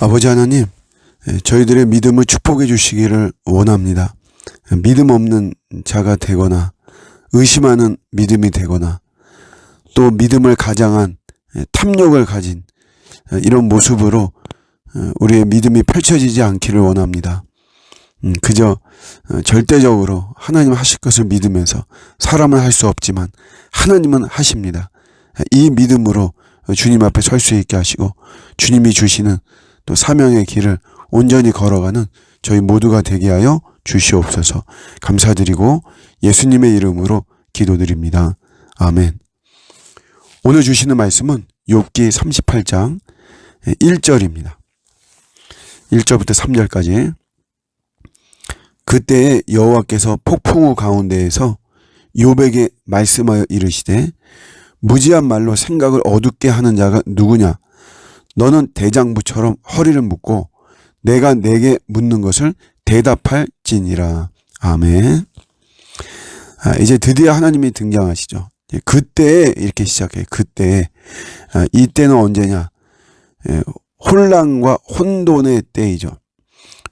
아버지 하나님, 저희들의 믿음을 축복해 주시기를 원합니다. 믿음 없는 자가 되거나 의심하는 믿음이 되거나 또 믿음을 가장한 탐욕을 가진 이런 모습으로 우리의 믿음이 펼쳐지지 않기를 원합니다. 그저 절대적으로 하나님 하실 것을 믿으면서 사람은 할 수 없지만 하나님은 하십니다. 이 믿음으로 주님 앞에 설 수 있게 하시고 주님이 주시는 또 사명의 길을 온전히 걸어가는 저희 모두가 되게 하여 주시옵소서. 감사드리고 예수님의 이름으로 기도드립니다. 아멘. 오늘 주시는 말씀은 욥기 38장 1절입니다. 1절부터 3절까지. 그때에 여호와께서 폭풍우 가운데에서 욥에게 말씀하여 이르시되 무지한 말로 생각을 어둡게 하는 자가 누구냐? 너는 대장부처럼 허리를 묶고 내가 내게 묻는 것을 대답할지니라. 아멘. 이제 드디어 하나님이 등장하시죠. 그때에 이렇게 시작해요. 그때에. 이때는 언제냐? 혼란과 혼돈의 때이죠.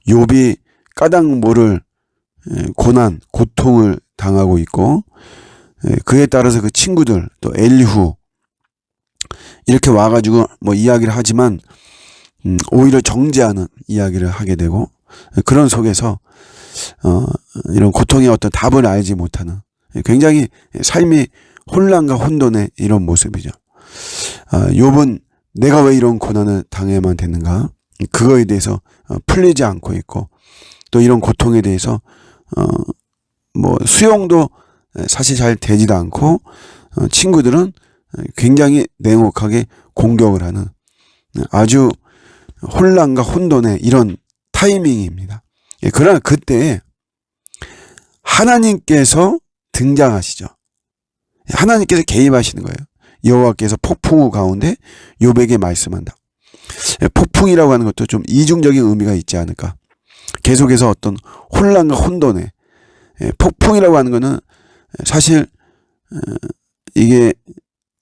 욥이 까닭 모를 고난, 고통을 당하고 있고 그에 따라서 그 친구들 또 엘리후 이렇게 와가지고 뭐 이야기를 하지만 오히려 정죄하는 이야기를 하게 되고 그런 속에서 이런 고통의 어떤 답을 알지 못하는 굉장히 삶이 혼란과 혼돈의 이런 모습이죠. 욥은 내가 왜 이런 고난을 당해야만 되는가? 그거에 대해서 풀리지 않고 있고 또 이런 고통에 대해서 뭐 수용도 사실 잘 되지도 않고 친구들은 굉장히 냉혹하게 공격을 하는 아주 혼란과 혼돈의 이런 타이밍입니다. 그러나 그때 하나님께서 등장하시죠. 하나님께서 개입하시는 거예요. 여호와께서 폭풍우 가운데 욥에게 말씀한다. 폭풍이라고 하는 것도 좀 이중적인 의미가 있지 않을까. 계속해서 어떤 혼란과 혼돈에 폭풍이라고 하는 것은 사실 이게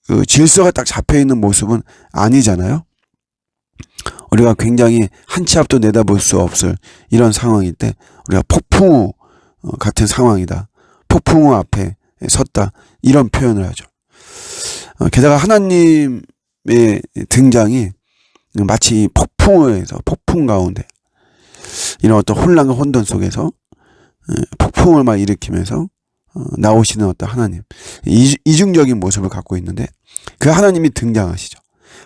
그 질서가 딱 잡혀있는 모습은 아니잖아요. 우리가 굉장히 한 치 앞도 내다볼 수 없을 이런 상황일 때 우리가 폭풍우 같은 상황이다. 폭풍우 앞에 섰다. 이런 표현을 하죠. 게다가 하나님의 등장이 마치 폭풍우에서 폭풍 가운데 이런 어떤 혼란과 혼돈 속에서 폭풍을 막 일으키면서 나오시는 어떤 하나님 이중적인 모습을 갖고 있는데 그 하나님이 등장하시죠.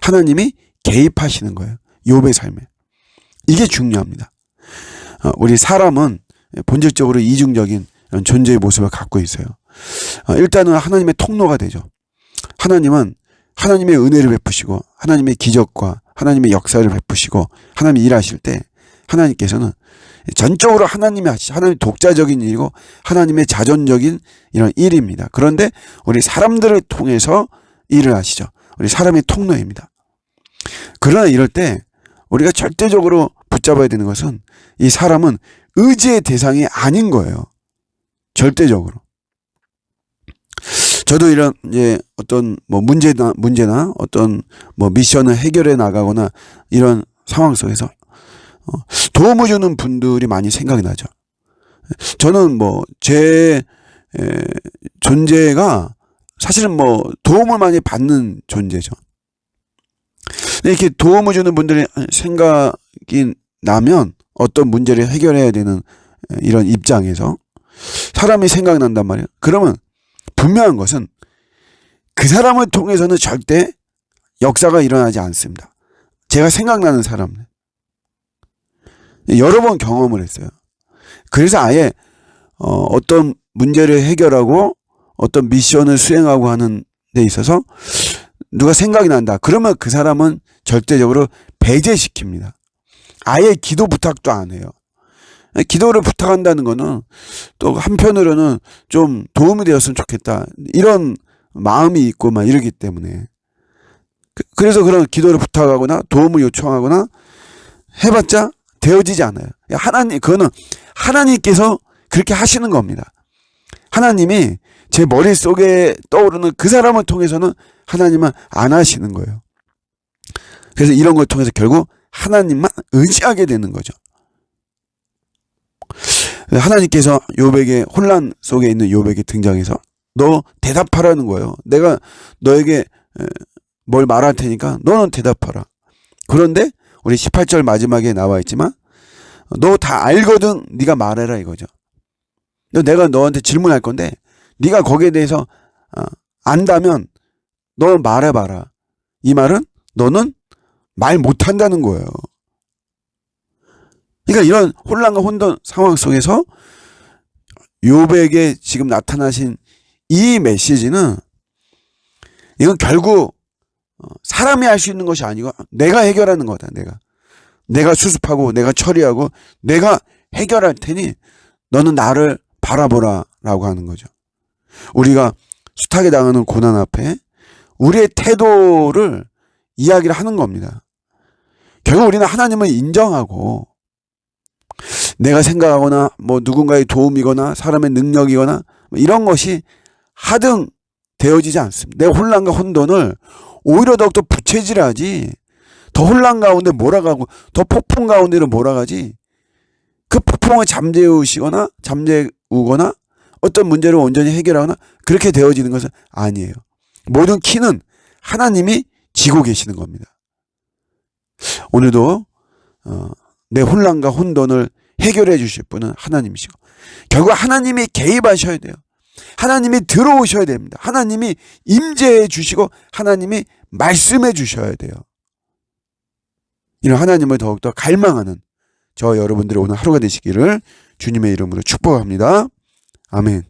하나님이 개입하시는 거예요. 욥의 삶에. 이게 중요합니다. 우리 사람은 본질적으로 이중적인 이런 존재의 모습을 갖고 있어요. 일단은 하나님의 통로가 되죠. 하나님은 하나님의 은혜를 베푸시고 하나님의 기적과 하나님의 역사를 베푸시고 하나님이 일하실 때 하나님께서는 전적으로 하나님이 하시죠. 하나님 독자적인 일이고 하나님의 자존적인 이런 일입니다. 그런데 우리 사람들을 통해서 일을 하시죠. 우리 사람의 통로입니다. 그러나 이럴 때 우리가 절대적으로 붙잡아야 되는 것은 이 사람은 의지의 대상이 아닌 거예요. 절대적으로. 저도 이런 어떤 뭐 문제나 어떤 뭐 미션을 해결해 나가거나 이런 상황 속에서 도움을 주는 분들이 많이 생각이 나죠. 저는 뭐 제 존재가 사실은 뭐 도움을 많이 받는 존재죠. 이렇게 도움을 주는 분들이 생각이 나면 어떤 문제를 해결해야 되는 이런 입장에서 사람이 생각난단 말이에요. 그러면 분명한 것은 그 사람을 통해서는 절대 역사가 일어나지 않습니다. 제가 생각나는 사람 여러 번 경험을 했어요. 그래서 아예 어떤 문제를 해결하고 어떤 미션을 수행하고 하는 데 있어서 누가 생각이 난다. 그러면 그 사람은 절대적으로 배제시킵니다. 아예 기도 부탁도 안 해요. 기도를 부탁한다는 거는 또 한편으로는 좀 도움이 되었으면 좋겠다. 이런 마음이 있고 막 이러기 때문에. 그래서 그런 기도를 부탁하거나 도움을 요청하거나 해봤자 되어지지 않아요. 그거는 하나님께서 그렇게 하시는 겁니다. 하나님이 제 머릿속에 떠오르는 그 사람을 통해서는 하나님은 안 하시는 거예요. 그래서 이런 걸 통해서 결국 하나님만 의지하게 되는 거죠. 하나님께서 욥에게 혼란 속에 있는 욥에게 등장해서 너 대답하라는 거예요. 내가 너에게 뭘 말할 테니까 너는 대답하라. 그런데 우리 18절 마지막에 나와 있지만 너 다 알거든 네가 말해라 이거죠. 내가 너한테 질문할 건데 네가 거기에 대해서 안다면 너 말해봐라. 이 말은 너는 말 못한다는 거예요. 그러니까 이런 혼란과 혼돈 상황 속에서 욥에게 지금 나타나신 이 메시지는 이건 결국 사람이 할 수 있는 것이 아니고 내가 해결하는 거다. 내가 수습하고 내가 처리하고 내가 해결할 테니 너는 나를 바라보라 라고 하는 거죠. 우리가 숱하게 당하는 고난 앞에 우리의 태도를 이야기를 하는 겁니다. 결국 우리는 하나님을 인정하고 내가 생각하거나 뭐 누군가의 도움이거나 사람의 능력이거나 이런 것이 하등 되어지지 않습니다. 내 혼란과 혼돈을 오히려 더욱더 부채질하지, 더 혼란 가운데 몰아가고 더 폭풍 가운데로 몰아가지, 그 폭풍을 잠재우거나 어떤 문제를 온전히 해결하거나 그렇게 되어지는 것은 아니에요. 모든 키는 하나님이 지고 계시는 겁니다. 오늘도 내 혼란과 혼돈을 해결해 주실 분은 하나님이시고 결국 하나님이 개입하셔야 돼요. 하나님이 들어오셔야 됩니다. 하나님이 임재해 주시고 하나님이 말씀해 주셔야 돼요. 이런 하나님을 더욱더 갈망하는 저 여러분들의 오늘 하루가 되시기를 주님의 이름으로 축복합니다. 아멘.